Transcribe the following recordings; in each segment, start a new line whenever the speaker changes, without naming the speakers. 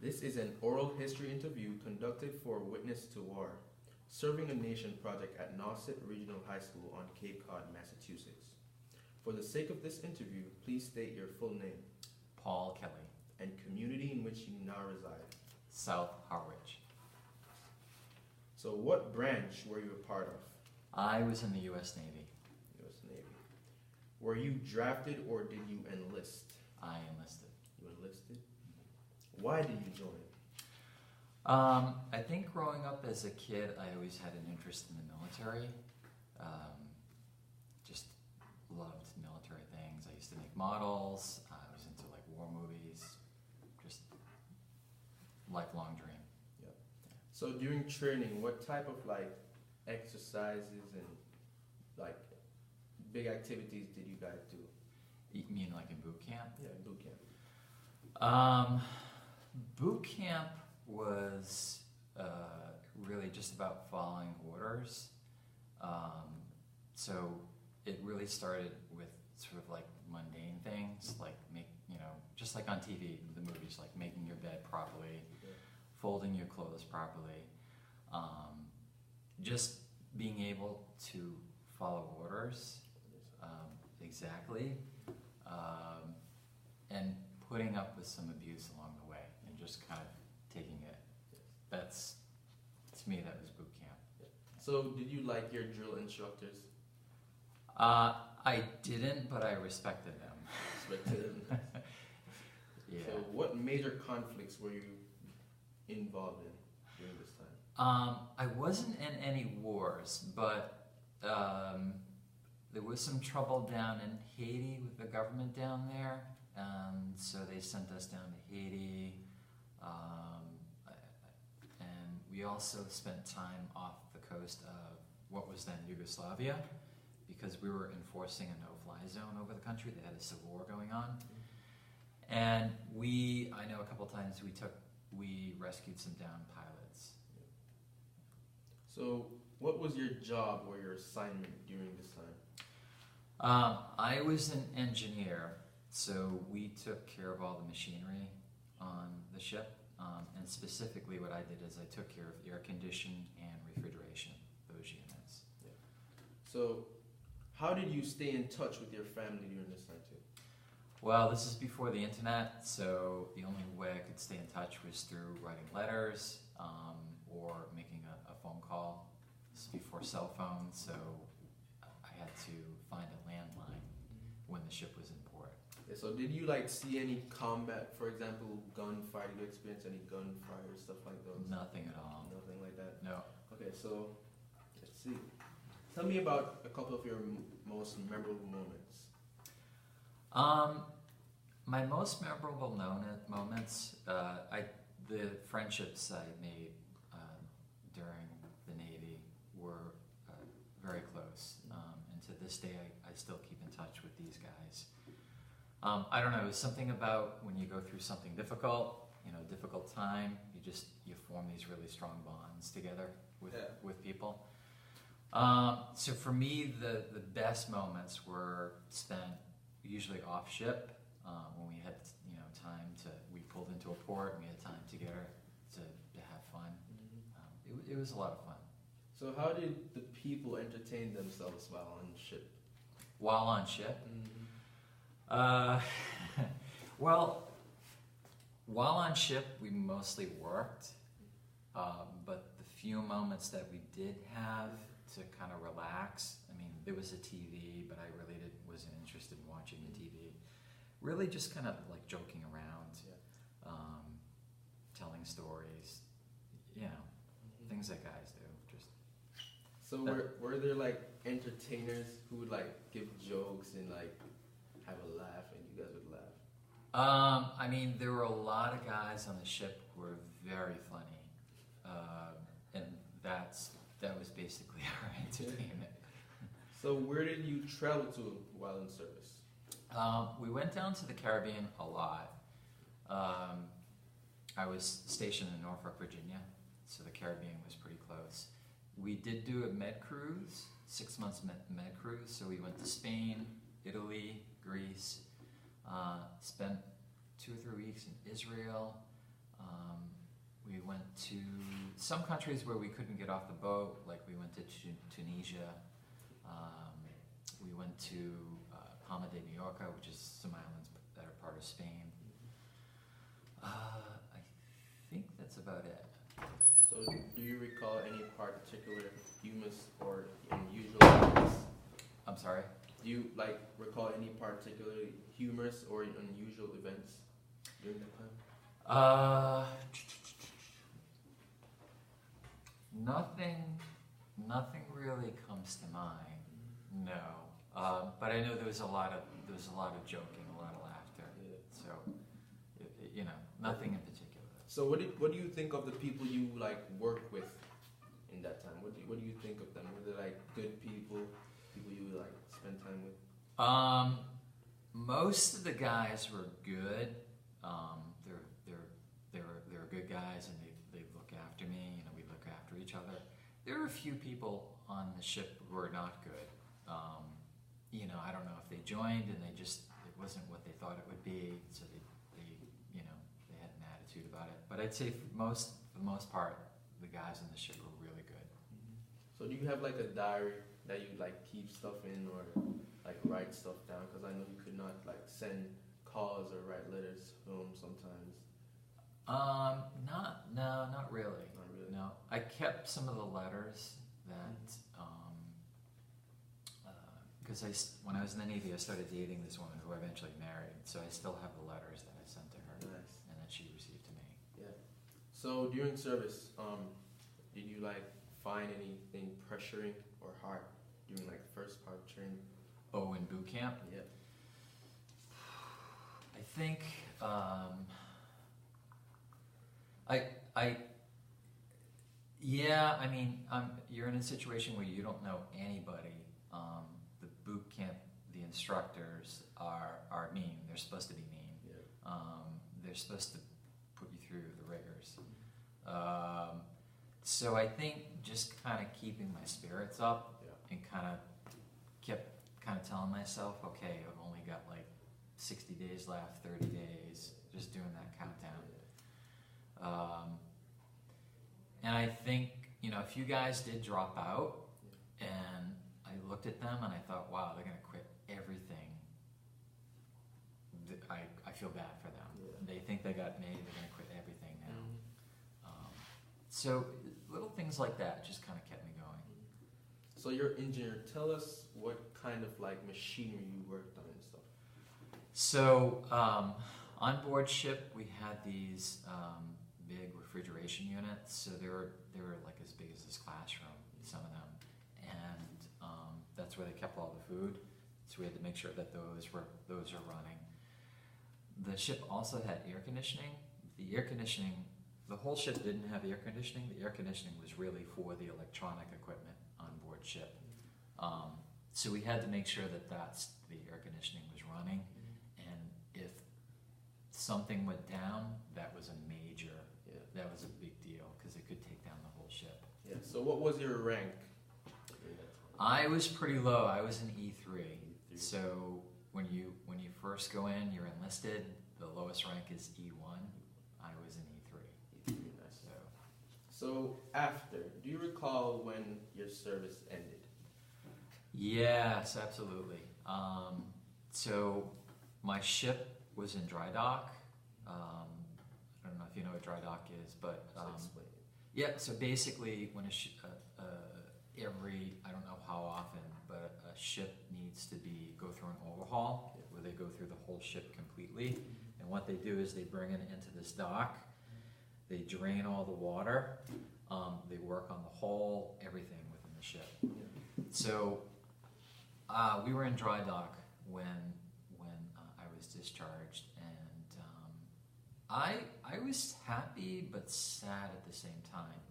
This is an oral history interview conducted for Witness to War, Serving a Nation project at Nauset Regional High School on Cape Cod, Massachusetts. For the sake of this interview, please state your full name
Paul Kelley,
and community in which you now reside.
South Harwich.
So what branch were you a part of?
I was in the U.S. Navy.
U.S. Navy. Were you drafted or did you enlist?
I enlisted.
You enlisted? Why did you join?
I think growing up as a kid, I always had an interest in the military. Just loved military things. I used to make models. I was into like war movies. Just lifelong dream.
Yeah. So during training, what type of like exercises and like big activities did you guys do?
You mean like in boot camp?
Yeah, boot camp.
Boot camp was really just about following orders. So it really started with sort of like mundane things, like just like on TV, the movies, like making your bed properly, folding your clothes properly, just being able to follow orders exactly, and putting up with some abuse along the way, and just kind of taking it. That's, to me, that was boot camp.
So did you like your drill instructors?
I didn't, but I respected them.
Respected them.
Yeah.
So what major conflicts were you involved in during this time?
I wasn't in any wars, but there was some trouble down in Haiti with the government down there, so they sent us down to Haiti, and we also spent time off the coast of what was then Yugoslavia, because we were enforcing a no-fly zone over the country. They had a civil war going on. And I know a couple times we rescued some downed pilots.
So what was your job or your assignment during this time?
I was an engineer, so we took care of all the machinery on the ship. And specifically what I did is I took care of air conditioning and refrigeration, those units.
Yeah. So how did you stay in touch with your family during this time too?
Well, this is before the internet, so the only way I could stay in touch was through writing letters or making a phone call. This is before cell phones, so I had to find a landline when the ship was in port.
Yeah, so did you like see any combat, for example, gunfight? Did you experience any gunfire, stuff like those?
Nothing at all.
Nothing like that?
No.
Okay, so let's see. Tell me about a couple of your most memorable moments.
My most memorable moments, the friendships I made during the Navy were very close, and to this day I still keep in touch with these guys. I don't know, it was something about when you go through something difficult, difficult time, you form these really strong bonds together with people. So for me, the best moments were spent usually off ship, when we had time we pulled into a port and we had time together to have fun. It was a lot of fun.
So how did the people entertain themselves while on ship?
While on ship? Well, while on ship we mostly worked, but the few moments that we did have to kind of relax, there was a TV, but I really wasn't interested in watching the TV. Really just kind of like joking around, telling stories, things that guys do.
So were there like entertainers who would like give jokes and like have a laugh, and you guys would laugh?
There were a lot of guys on the ship who were very funny, and that was basically our entertainment.
So where did you travel to while in service?
We went down to the Caribbean a lot. I was stationed in Norfolk, Virginia, so the Caribbean was pretty close. We did do a med cruise, 6 months med cruise, so we went to Spain, Italy, Greece, spent 2 or 3 weeks in Israel, We went to some countries where we couldn't get off the boat, like we went to Tunisia. We went to Palma de Mallorca, which is some islands that are part of Spain. I think that's about it.
So, do you recall any particular humorous or unusual events?
I'm sorry?
Do you recall any particularly humorous or unusual events during that time?
Nothing really comes to mind. No, but I know there was a lot of joking, a lot of laughter.
Yeah.
So, nothing in particular.
So, what do you think of the people you work with in that time? What do you think of them? Were they good people you spend time with?
Most of the guys were good. They're good guys, and they look after me. We look after each other. There were a few people on the ship who were not good. I don't know if they joined and it wasn't what they thought it would be, so they had an attitude about it. But I'd say for the most part, the guys on the ship were really good.
Mm-hmm. So do you have a diary that you keep stuff in or write stuff down? Because I know you could not send calls or write letters home sometimes.
Not really.
Not really.
No, I kept some of the letters that, because when I was in the Navy, I started dating this woman who I eventually married. So I still have the letters that I sent to her,
nice,
and that she received to me.
Yeah. So during service, did you find anything pressuring or hard during the first part of training?
Oh, in boot camp?
Yeah.
I think you're in a situation where you don't know anybody. The boot camp, the instructors are mean. They're supposed to be mean.
Yeah.
They're supposed to put you through the rigors. So I think just kind of keeping my spirits up,
yeah,
and kept telling myself, okay, I've only got 60 days left, 30 days, just doing that countdown. And I think, a few guys did drop out,
yeah,
and I looked at them and I thought, wow, they're going to quit everything. I feel bad for them.
Yeah.
They think they got made, they're going to quit everything now.
Mm-hmm.
So little things like that just kind of kept me going.
So you're an engineer. Tell us what kind of machinery you worked on and stuff.
So on board ship, we had these big refrigeration units. So they were as big as this classroom, some of them, and that's where they kept all the food. So we had to make sure that those are running. The ship also had air conditioning. The whole ship didn't have air conditioning. The air conditioning was really for the electronic equipment on board ship. So we had to make sure that the air conditioning was running, and if something went down, that was a big deal, because it could take down the whole ship.
Yeah. So what was your rank?
I was pretty low. I was an E3.
E3.
So when you first go in, you're enlisted. The lowest rank is E1. I was an E3.
E3, nice. So after, do you recall when your service ended?
Yes, absolutely. So my ship was in dry dock. I don't know if you know what dry dock is, but
Explain it.
yeah. So basically, when I don't know how often, but a ship needs to go through an overhaul, where they go through the whole ship completely. And what they do is they bring it into this dock. They drain all the water. They work on the hull, everything within the ship.
Yeah.
So we were in dry dock when I was discharged, and I was happy but sad at the same time.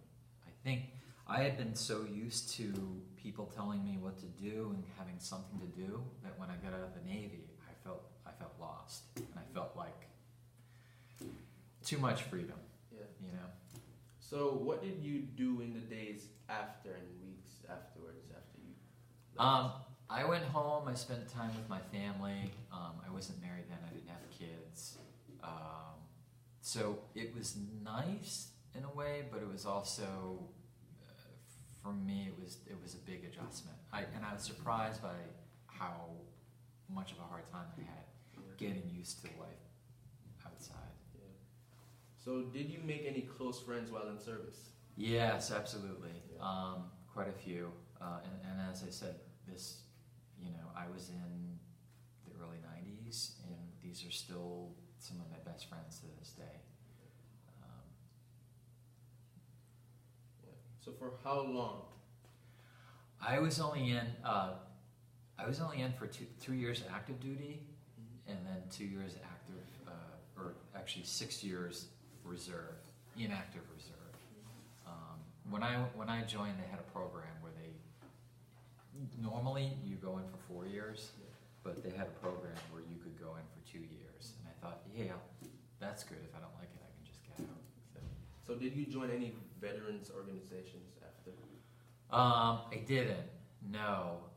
I think I had been so used to people telling me what to do and having something to do that when I got out of the Navy, I felt lost, and I felt like too much freedom.
Yeah.
So
what did you do in the days after and weeks afterwards after you left?
I went home. I spent time with my family. I wasn't married then. I didn't have kids. So it was nice in a way, but it was also, for me, it was a big adjustment. And I was surprised by how much of a hard time I had getting used to life outside.
Yeah. So did you make any close friends while in service?
Yes, absolutely.
Yeah.
Quite a few. And as I said, this, I was in the early 90s, and these are still some of my best friends to this day.
Yeah. So for how long?
I was only in for 2 years active duty, and then 2 years active, or actually 6 years reserve, inactive reserve. When I joined, they had a program where normally you go in for 4 years, but they had a program where you could go in for 2 years, and I thought, yeah, that's good. If I don't like it, I can just get out.
So did you join any veterans organizations after?
I didn't. No.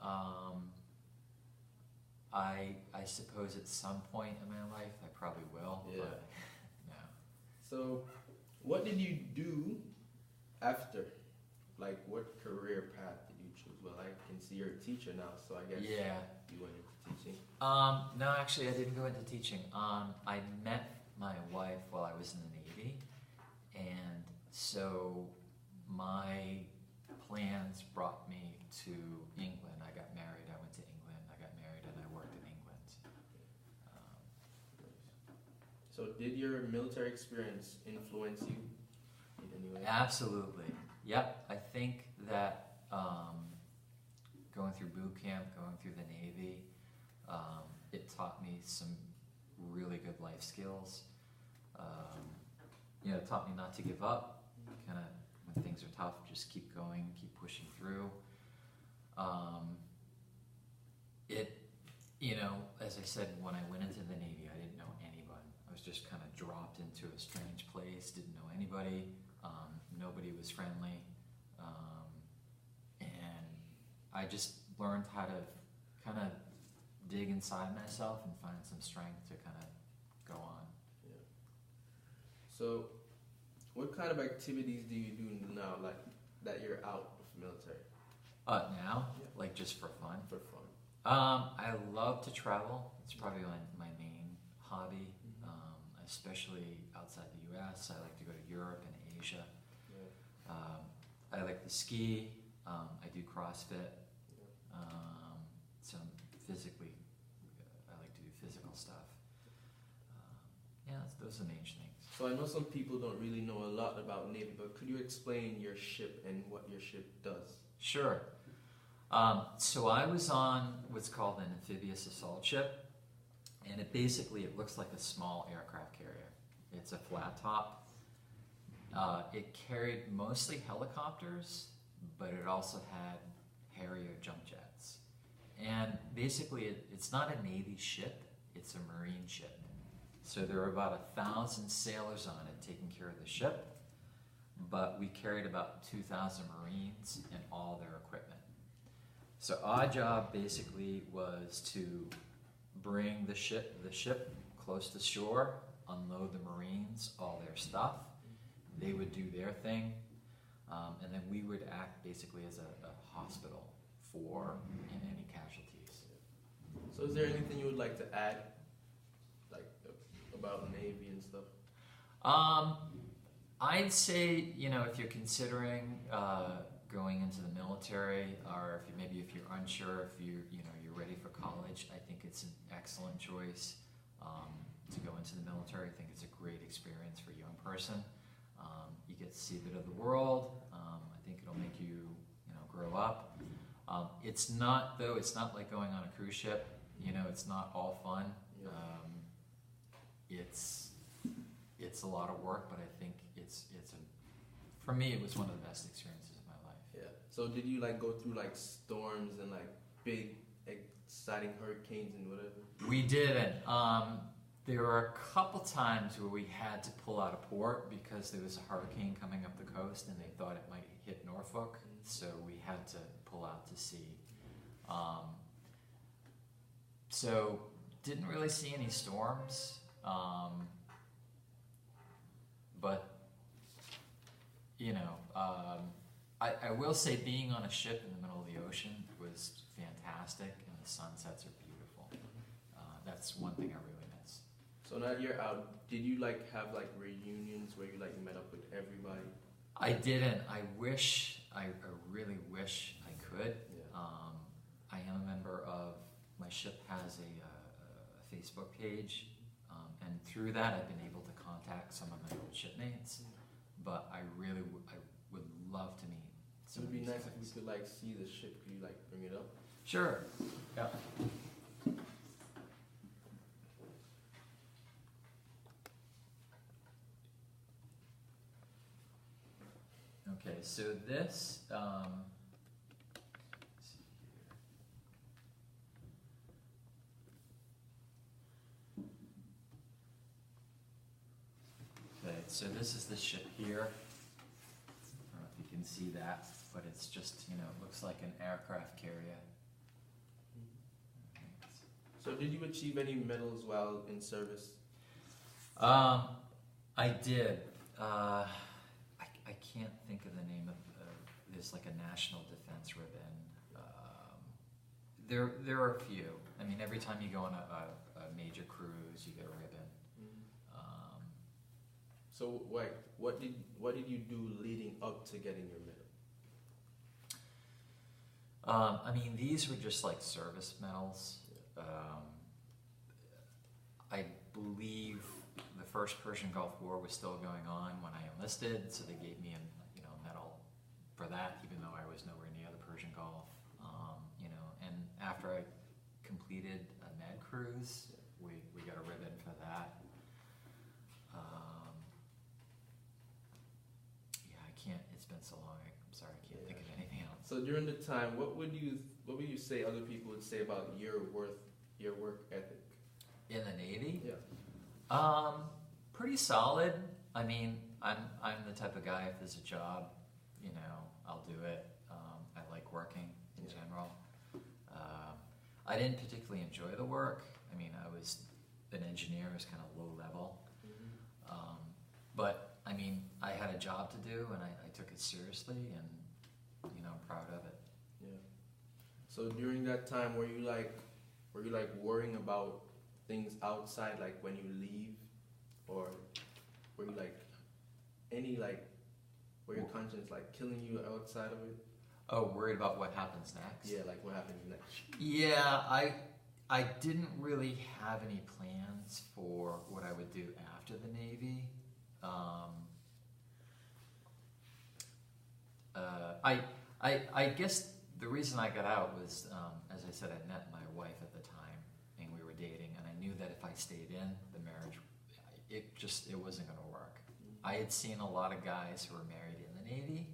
I suppose at some point in my life I probably will.
Yeah.
But no.
So, what did you do after? Like, what career path did you choose? Well, I can see you're a teacher now, so I guess you went into teaching.
No, actually, I didn't go into teaching. I met my wife while I was in the Navy, and so my plans brought me to England. I got married. I went to England. I got married, and I worked in England.
So, did your military experience influence you in any way?
Absolutely. Yep. I think that going through boot camp, going through the Navy, it taught me some really good life skills. It taught me not to give up. Kind of when things are tough, just keep going, keep pushing through. As I said, when I went into the Navy, I didn't know anyone. I was just kind of dropped into a strange place, didn't know anybody. Nobody was friendly. And I just learned how to kind of dig inside myself and find some strength to kind of go on.
Yeah. So, what kind of activities do you do now, like that you're out of military?
Now?
Yeah.
Like just for fun?
For fun.
I love to travel. It's probably my main hobby, especially outside the U.S. I like to go to Europe and Asia.
Yeah.
I like to ski. I do CrossFit.
Yeah.
So physically, I like to do physical stuff. Those are the main things.
So I know some people don't really know a lot about Navy, but could you explain your ship and what your ship does?
Sure. So I was on what's called an amphibious assault ship, and it looks like a small aircraft carrier. It's a flat top. It carried mostly helicopters, but it also had Harrier jump jets. And basically, it's not a Navy ship, it's a Marine ship. So there were about 1,000 sailors on it taking care of the ship, but we carried about 2,000 Marines and all their equipment. So our job basically was to bring the ship close to shore, unload the Marines, all their stuff. They would do their thing, and then we would act basically as a hospital for any casualties.
So is there anything you would like to add, like about Navy and stuff?
I'd say, if you're considering going into the military, or if you're unsure if you're ready for college, I think it's an excellent choice to go into the military. I think it's a great experience for a young person. You get to see a bit of the world. I think it'll make you, grow up. It's not like going on a cruise ship. It's not all fun.
Yeah.
It's a lot of work, but I think for me, it was one of the best experiences of my life.
Yeah. So did you go through storms and big exciting hurricanes and whatever?
We didn't. There were a couple times where we had to pull out of port because there was a hurricane coming up the coast and they thought it might hit Norfolk, so we had to pull out to sea. So didn't really see any storms, but you know, I will say being on a ship in the middle of the ocean was fantastic, and the sunsets are beautiful. That's one thing I really miss.
So now you're out, did you like have like reunions where you like met up with everybody?
I didn't. I really wish I could.
Yeah.
I am a member of, my ship has a Facebook page, and through that I've been able to contact some of my old shipmates, but I would love to meet
It
some
would
of
be
these
nice
guys.
if we could like see the ship. Could you like bring it up?
Sure. Yeah. Okay, so this, let's see here. Okay, so this is the ship here. I don't know if you can see that, but it's just, you know, it looks like an aircraft carrier.
So did you achieve any medals while in service?
I did. I can't think of the name of, there's like a National Defense ribbon. There are a few. I mean, every time you go on a major cruise, you get a ribbon.
So like, what did you do leading up to getting your medal?
I mean, these were just like service medals. I believe the first Persian Gulf War was still going on when I enlisted, so they gave me a medal for that, even though I was nowhere near the Persian Gulf. And after I completed a med cruise, we got a ribbon for that. It's been so long. I'm sorry, I can't think of anything else.
So during the time, what would you say other people would say about your work ethic?
In the Navy?
Yeah.
Pretty solid. I mean, I'm the type of guy, if there's a job, I'll do it. I like working in general. I didn't particularly enjoy the work. I mean, I was an engineer, I was kind of low level. But I mean, I had a job to do, and I took it seriously, and I'm proud of it.
Yeah. So during that time, were you worrying about things outside, like when you leave, or were you were your conscience like killing you outside of it?
Oh, worried about what happens next?
Yeah, like what happens next.
Yeah, I didn't really have any plans for what I would do after the Navy. I guess the reason I got out was, as I said, I met my wife at the time, and we were dating, and I knew that if I stayed in, the marriage, it wasn't going to work. I had seen a lot of guys who were married in the Navy,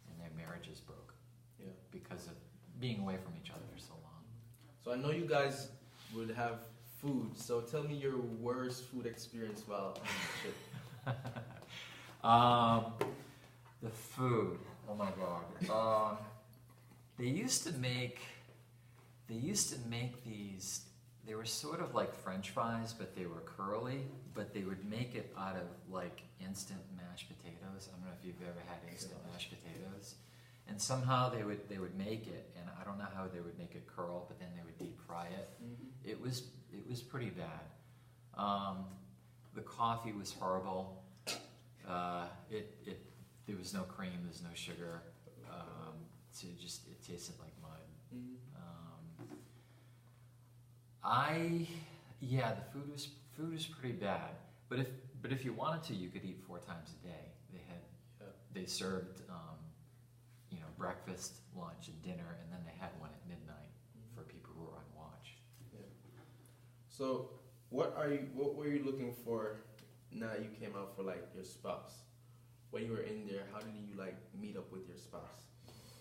and their marriages broke.
Yeah. Because
of being away from each other for so long.
So I know you guys would have food, so tell me your worst food experience while on the ship.
The food. Oh my God. They used to make these. They were sort of like French fries, but they were curly. But they would make it out of like instant mashed potatoes. I don't know if you've ever had instant mashed potatoes. And somehow they would make it, and I don't know how they would make it curl, but then they would deep fry it. Mm-hmm. It was pretty bad. The coffee was horrible. There was no cream, there's no sugar. So it tasted like mud. Mm-hmm. The food was pretty bad. But if you wanted to, you could eat 4 times a day. They served breakfast, lunch, and dinner, and then they had one at midnight for people who were on watch.
Yeah. So what were you looking for now you came out for like your spouse? When you were in there, how did you like meet up with your spouse?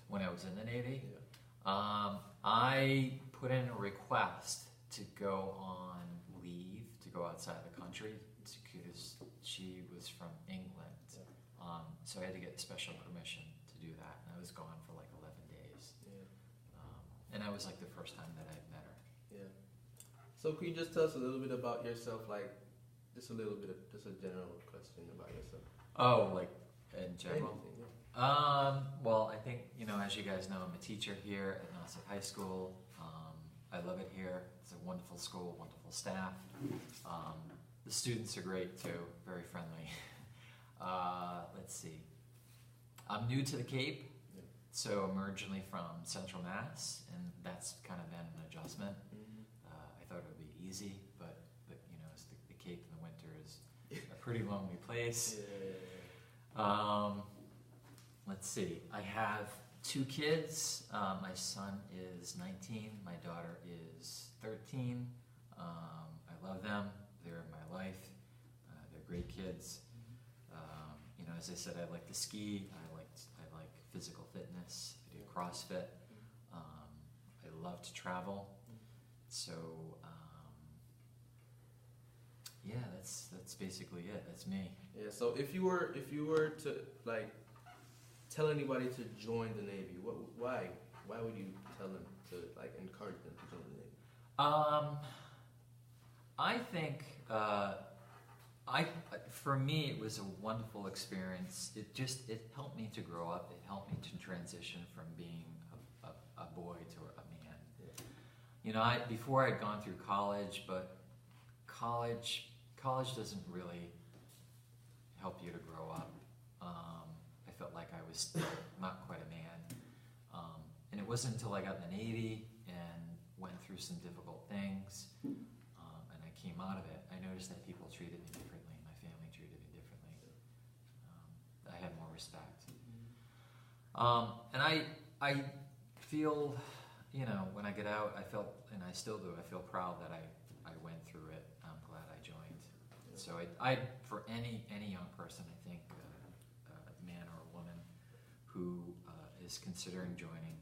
When I was in the Navy?
Yeah.
I put in a request to go on leave, to go outside the country, because she was from England. Yeah. So I had to get special permission to do that, and I was gone for like 11 days. Yeah. And that was like the first time that I'd met her.
Yeah. So could you just tell us a little bit about yourself, like just a general question about yourself?
Oh, like in general?
Anything, yeah.
Well, I think, as you guys know, I'm a teacher here at Nauset High School. I love it here. It's a wonderful school, wonderful staff. The students are great too, very friendly. Let's see. I'm new to the Cape, so I'm originally from Central Mass, and that's kind of been an adjustment. I thought it would be easy, but the Cape in the winter is a pretty lonely place. Let's see. I have 2 kids. My son is 19. My daughter is 13. I love them. They're my life. They're great kids. As I said, I like to ski. I like physical fitness. I do CrossFit. I love to travel. So that's basically it. That's me.
Yeah. So if you were to tell anybody to join the Navy, why would you tell them to encourage them to join the Navy?
I think for me it was a wonderful experience. It helped me to grow up. It helped me to transition from being a boy to a man. Yeah. Before I'd gone through college, but college doesn't really help you to grow up. I felt like I was still not quite a man. And it wasn't until I got in the Navy and went through some difficult things, and I came out of it, I noticed that people treated me differently. My family treated me differently. I had more respect. And I feel, when I get out, I felt, and I still do, I feel proud that I went through it. I'm glad I joined. So I for any young person, I think, a man or a woman who is considering joining,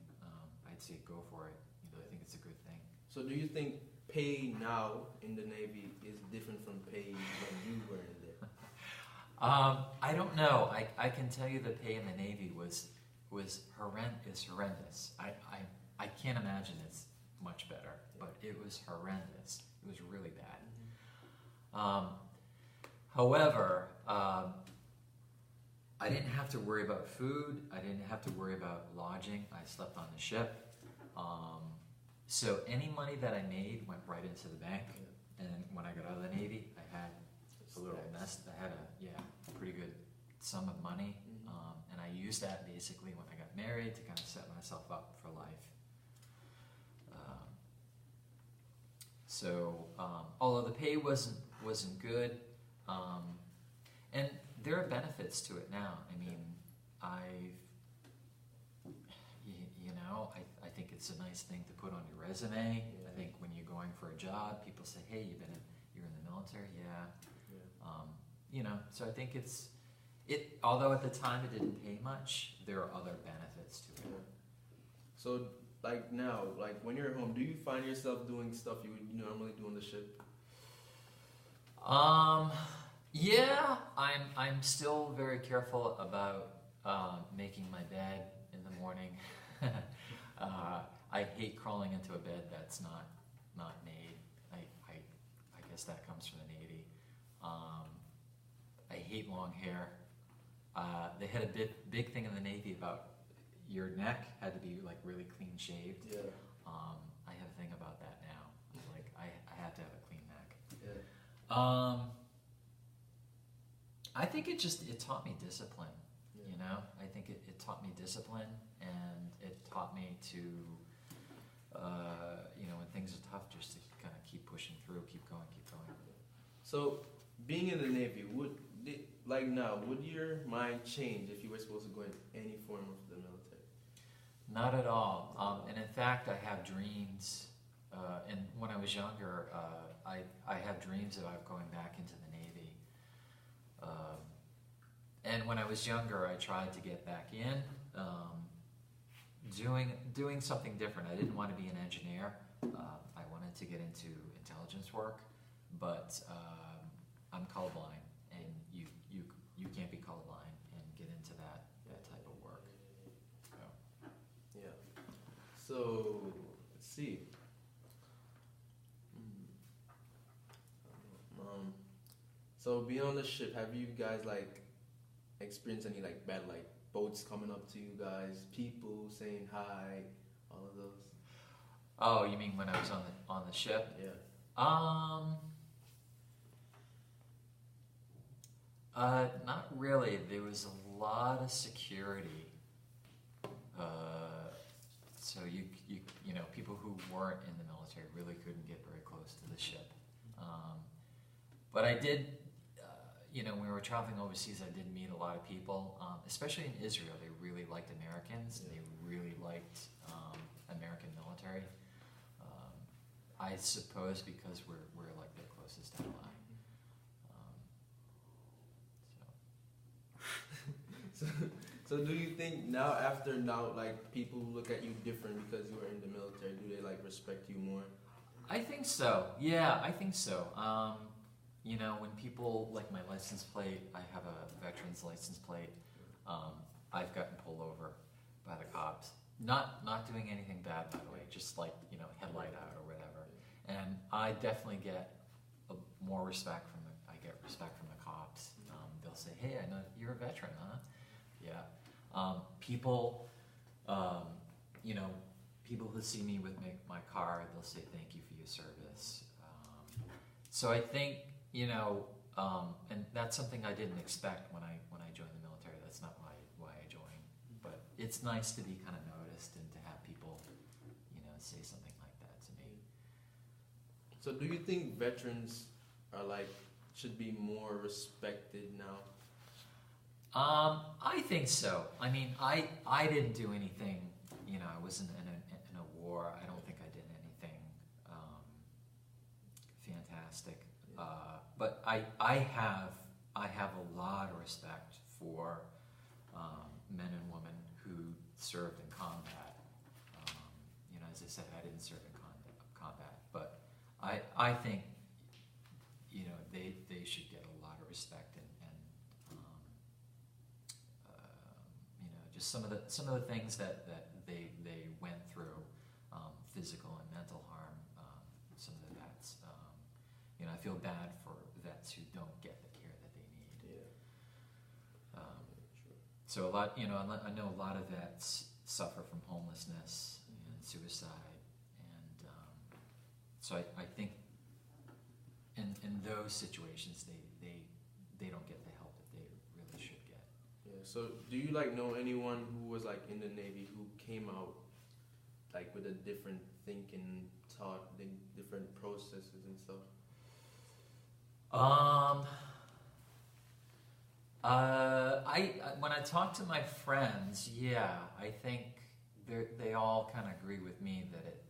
I'd say go for it. I think it's a good thing.
So do you think pay now in the Navy is different from pay when you were in there?
I don't know. I can tell you the pay in the Navy was horrendous. I can't imagine it's much better, but it was horrendous. It was really bad. However, I didn't have to worry about food. I didn't have to worry about lodging. I slept on the ship. So any money that I made went right into the bank. And when I got out of the Navy, I had a little nest. I had a pretty good sum of money. And I used that basically when I got married to kind of set myself up for life. Although the pay wasn't good, and there are benefits to it now. I mean, I think it's a nice thing to put on your resume. Yeah. I think when you're going for a job, people say, "Hey, you're in the military." Yeah. So I think it. Although at the time it didn't pay much, there are other benefits to it.
Yeah. So now, when you're home, do you find yourself doing stuff you would normally do on the ship?
Yeah, I'm still very careful about making my bed in the morning. I hate crawling into a bed that's not made. I guess that comes from the Navy. I hate long hair. They had a big thing in the Navy about your neck had to be really clean shaved.
Yeah.
I have a thing about that now. I have to have a clean neck.
Yeah.
I think it taught me discipline. Yeah. I think it taught me discipline, and it taught me to, when things are tough, just to kind of keep pushing through, keep going.
So, being in the Navy, would your mind change if you were supposed to go in any form of the military?
Not at all. And in fact, I have dreams. And when I was younger, I have dreams about going back into the Navy. And when I was younger, I tried to get back in, doing something different. I didn't want to be an engineer. I wanted to get into intelligence work, but I'm colorblind, and you can't be colorblind and get into that type of work.
Yeah. So let's see. So being on the ship, have you guys experience any like bad like boats coming up to you guys, people saying hi, all of those?
Oh, you mean when I was on the ship?
Yeah.
Not really. There was a lot of security. So you know, people who weren't in the military really couldn't get very close to the ship. But I did, you know, when we were traveling overseas, I did meet a lot of people, especially in Israel. They really liked Americans. And they really liked American military. I suppose because we're like their closest ally.
So do you think now like people look at you different because you are in the military? Do they like respect you more?
I think so. Yeah, I think so. You know, when people like my license plate, I have a veteran's license plate. I've gotten pulled over by the cops. Not doing anything bad, by the way. Just like, you know, headlight out or whatever. And I definitely get more respect from the cops. They'll say, "Hey, I know you're a veteran, huh?" Yeah. People, you know, people who see me with my car, they'll say thank you for your service. So I think, you know, and that's something I didn't expect when I joined the military. That's not why I joined. But it's nice to be kind of noticed and to have people, you know, say something like that to me.
So do you think veterans are like should be more respected now?
I think so. I mean, I didn't do anything. You know, I wasn't in a war. I don't think I did anything fantastic. But I have a lot of respect for men and women who served in combat. You know, as I said, I didn't serve in combat, but I think, you know, they should get a lot of respect and you know, just some of the things that they went through, physical and mental harm. Some of the vets. You know, I feel bad for vets who don't get the care that they need.
Yeah.
So a lot, you know, I know a lot of vets suffer from homelessness and suicide, and so I think in those situations they don't get the help that they really should get.
Yeah. So do you like know anyone who was like in the Navy who came out like with a different thinking, thought, different processes and stuff?
I when I talk to my friends, yeah, I think they all kind of agree with me that it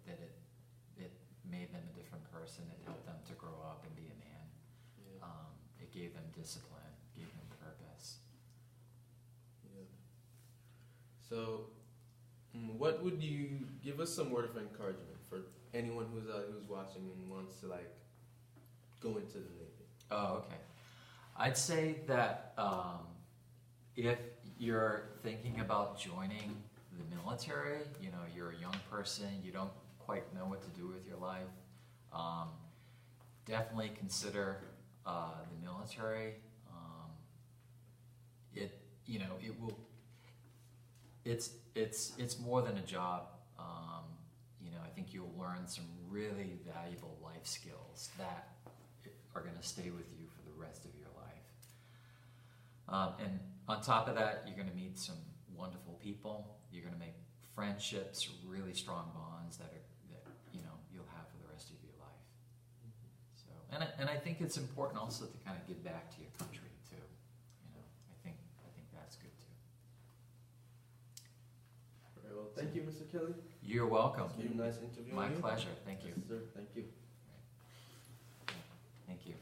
made them a different person. It helped them to grow up and be a man.
Yeah.
It gave them discipline, gave them purpose.
Yeah. So, what would you give us some word of encouragement for anyone who's watching and wants to like go into the Navy?
Oh, okay. I'd say that if you're thinking about joining the military, you know, you're a young person, you don't quite know what to do with your life, definitely consider the military. You know, it's more than a job. You know, I think you'll learn some really valuable life skills that are going to stay with you for the rest of your life. And on top of that, you're going to meet some wonderful people. You're going to make friendships, really strong bonds that you know you'll have for the rest of your life. So, and I think it's important also to kind of give back to your country too. You know, I think that's good too.
All right, well, thank you, Mr. Kelley.
You're welcome.
It's been a nice interview.
My pleasure. Thank you.
Yes, sir. Thank you.
Thank you.